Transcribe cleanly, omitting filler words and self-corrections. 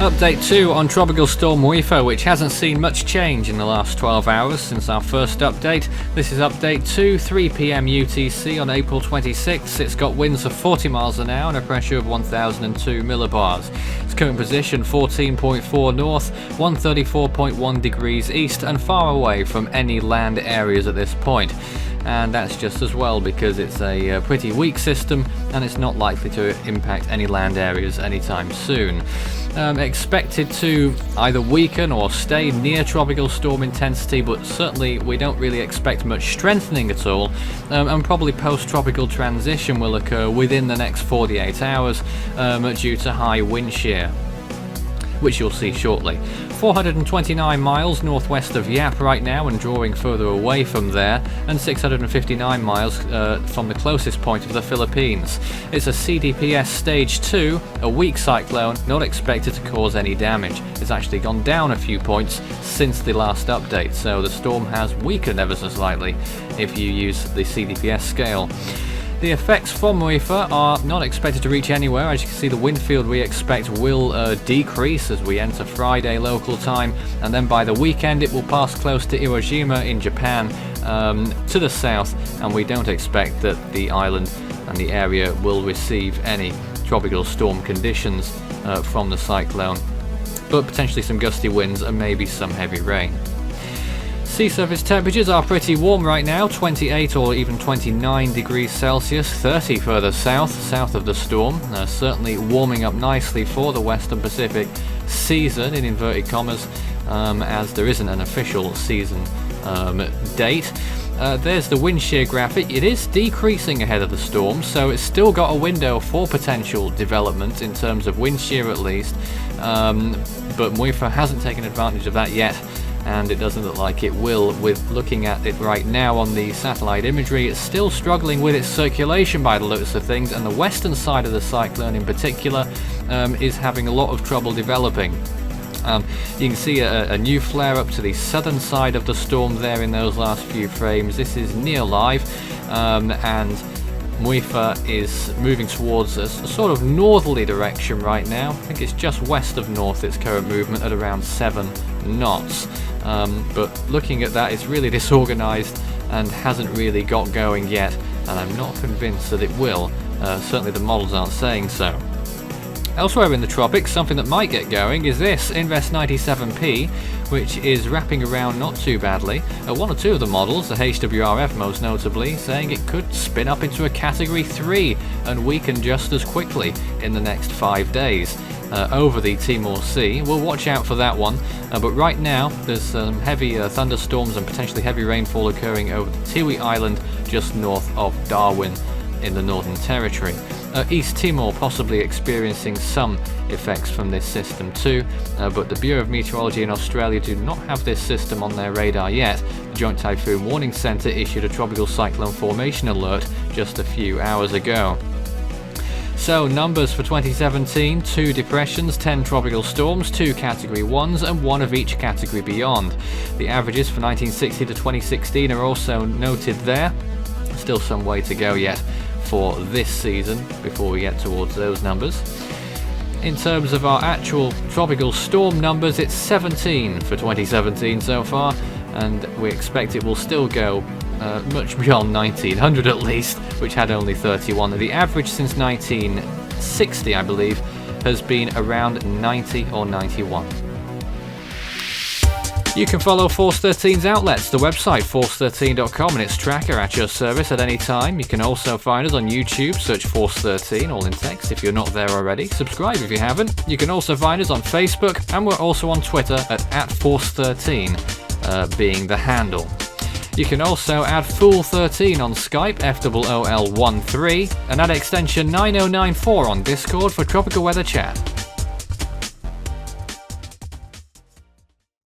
Update 2 on Tropical Storm Muifa, which hasn't seen much change in the last 12 hours since our first update. This is update 2, 3 PM UTC on April 26th. It's got winds of 40 miles an hour and a pressure of 1002 millibars. Its current position 14.4 north, 134.1 degrees east, and far away from any land areas at this point. And that's just as well because it's a pretty weak system and it's not likely to impact any land areas anytime soon. Expected to either weaken or stay near tropical storm intensity, but certainly we don't really expect much strengthening at all, and probably post-tropical transition will occur within the next 48 hours due to high wind shear, which you'll see shortly. 429 miles northwest of Yap right now and drawing further away from there, and 659 miles from the closest point of the Philippines. It's a CDPS Stage 2, a weak cyclone, not expected to cause any damage. It's actually gone down a few points since the last update, so the storm has weakened ever so slightly if you use the CDPS scale. The effects from Muifa are not expected to reach anywhere. As you can see, the wind field we expect will decrease as we enter Friday local time, and then by the weekend it will pass close to Iwajima in Japan to the south, and we don't expect that the island and the area will receive any tropical storm conditions from the cyclone, but potentially some gusty winds and maybe some heavy rain. Sea surface temperatures are pretty warm right now, 28 or even 29 degrees Celsius, 30 further south of the storm, certainly warming up nicely for the Western Pacific season in inverted commas, as there isn't an official season date. There's the wind shear graphic. It is decreasing ahead of the storm, so it's still got a window for potential development in terms of wind shear at least, but Muifa hasn't taken advantage of that yet, and it doesn't look like it will. With looking at it right now on the satellite imagery, it's still struggling with its circulation by the looks of things, and the western side of the cyclone in particular is having a lot of trouble developing. You can see a new flare up to the southern side of the storm there in those last few frames. This is near live, and Muifa is moving towards a sort of northerly direction right now. I think it's just west of north, its current movement at around 7 knots. But looking at that, it's really disorganized and hasn't really got going yet, and I'm not convinced that it will. Certainly the models aren't saying so. Elsewhere in the tropics, something that might get going is this, Invest 97P, which is wrapping around not too badly. One or two of the models, the HWRF most notably, saying it could spin up into a Category 3 and weaken just as quickly in the next 5 days over the Timor Sea. We'll watch out for that one, but right now there's some heavy thunderstorms and potentially heavy rainfall occurring over the Tiwi Island just north of Darwin in the Northern Territory. East Timor possibly experiencing some effects from this system too, but the Bureau of Meteorology in Australia do not have this system on their radar yet. The Joint Typhoon Warning Centre issued a tropical cyclone formation alert just a few hours ago. So numbers for 2017, 2 depressions, 10 tropical storms, 2 Category 1s and 1 of each category beyond. The averages for 1960 to 2016 are also noted there. Still some way to go yet for this season before we get towards those numbers. In terms of our actual tropical storm numbers, it's 17 for 2017 so far, and we expect it will still go much beyond 1900 at least, which had only 31. The average since 1960, I believe, has been around 90 or 91. You can follow Force 13's outlets, the website force13.com and its tracker at your service at any time. You can also find us on YouTube, search Force 13, all in text if you're not there already. Subscribe if you haven't. You can also find us on Facebook, and we're also on Twitter at @Force13 being the handle. You can also add Fool13 on Skype, FOOL13, and add extension 9094 on Discord for tropical weather chat.